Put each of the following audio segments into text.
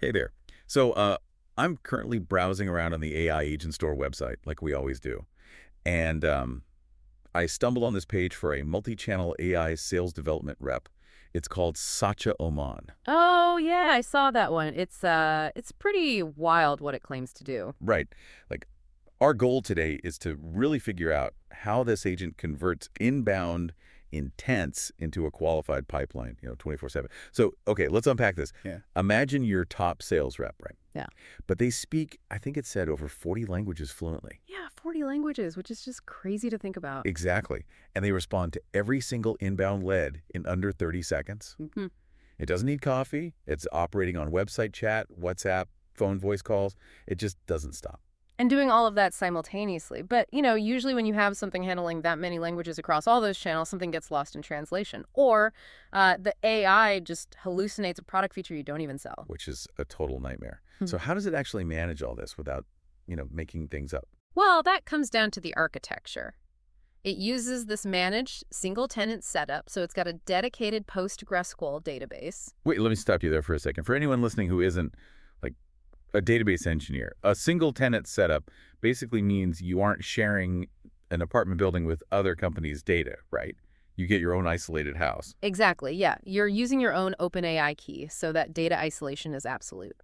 Hey there. So I'm currently browsing around on the AI Agent Store website, like we always do. And I stumbled on this page for a multi-channel AI sales development rep. It's called Sacha Omon. Oh, yeah, I saw that one. It's pretty wild what it claims to do. Right. Like, our goal today is to really figure out how this agent converts inbound intents into a qualified pipeline, 24/7. So, okay, let's unpack this. Yeah. Imagine your top sales rep, right? Yeah. But they speak, I think it said, over 40 languages fluently. Yeah, 40 languages, which is just crazy to think about. Exactly. And they respond to every single inbound lead in under 30 seconds. Hmm. It doesn't need coffee. It's operating on website chat, WhatsApp, phone voice calls. It just doesn't stop. And doing all of that simultaneously. But, usually when you have something handling that many languages across all those channels, something gets lost in translation. Or the AI just hallucinates a product feature you don't even sell. Which is a total nightmare. Hmm. So how does it actually manage all this without, making things up? Well, that comes down to the architecture. It uses this managed single-tenant setup, so it's got a dedicated PostgreSQL database. Wait, let me stop you there for a second. For anyone listening who isn't like a database engineer, a single tenant setup basically means you aren't sharing an apartment building with other companies' data, right? You get your own isolated house. Exactly, yeah. You're using your own OpenAI key, so that data isolation is absolute.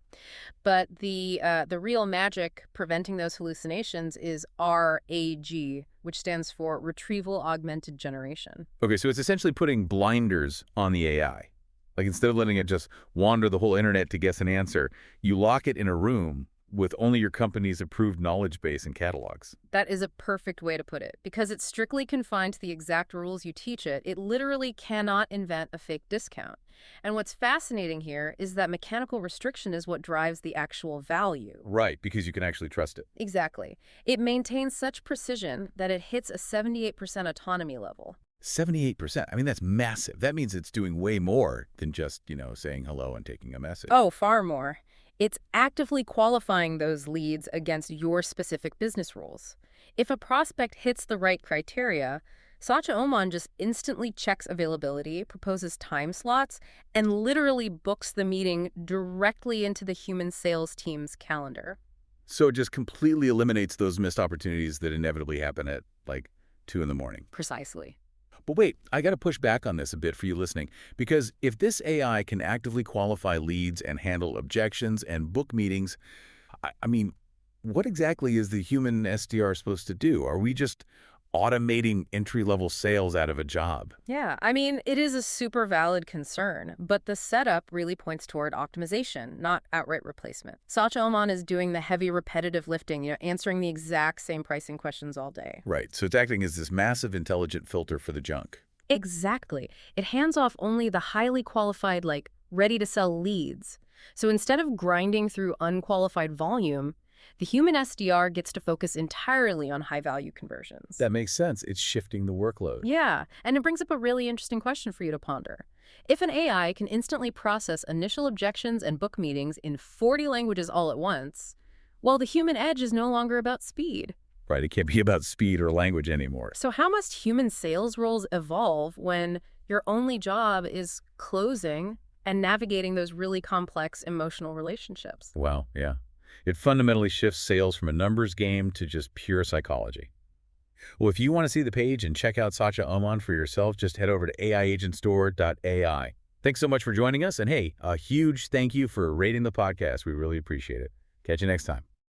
But the real magic preventing those hallucinations is RAG, which stands for Retrieval Augmented Generation. Okay, so it's essentially putting blinders on the AI. Like instead of letting it just wander the whole internet to guess an answer, you lock it in a room with only your company's approved knowledge base and catalogs. That is a perfect way to put it. Because it's strictly confined to the exact rules you teach it, it literally cannot invent a fake discount. And what's fascinating here is that mechanical restriction is what drives the actual value. Right, because you can actually trust it. Exactly. It maintains such precision that it hits a 78% autonomy level. 78%. I mean, that's massive. That means it's doing way more than just, saying hello and taking a message. Oh, far more. It's actively qualifying those leads against your specific business rules. If a prospect hits the right criteria, Sacha Omon just instantly checks availability, proposes time slots, and literally books the meeting directly into the human sales team's calendar. So it just completely eliminates those missed opportunities that inevitably happen at, like, 2 in the morning. Precisely. But wait, I got to push back on this a bit for you listening, because if this AI can actively qualify leads and handle objections and book meetings, I mean, what exactly is the human SDR supposed to do? Are we just automating entry-level sales out of a job? Yeah, I mean, it is a super valid concern, but the setup really points toward optimization, not outright replacement. Sacha Oman is doing the heavy repetitive lifting, answering the exact same pricing questions all day. Right, so it's acting as this massive intelligent filter for the junk. Exactly. It hands off only the highly qualified, like, ready-to-sell leads. So instead of grinding through unqualified volume, the human SDR gets to focus entirely on high-value conversions. That makes sense. It's shifting the workload. Yeah, and it brings up a really interesting question for you to ponder. If an AI can instantly process initial objections and book meetings in 40 languages all at once, well, the human edge is no longer about speed. Right, it can't be about speed or language anymore. So how must human sales roles evolve when your only job is closing and navigating those really complex emotional relationships? Wow, yeah. It fundamentally shifts sales from a numbers game to just pure psychology. Well, if you want to see the page and check out Sacha Omon for yourself, just head over to aiagentstore.ai. Thanks so much for joining us, and hey, a huge thank you for rating the podcast. We really appreciate it. Catch you next time.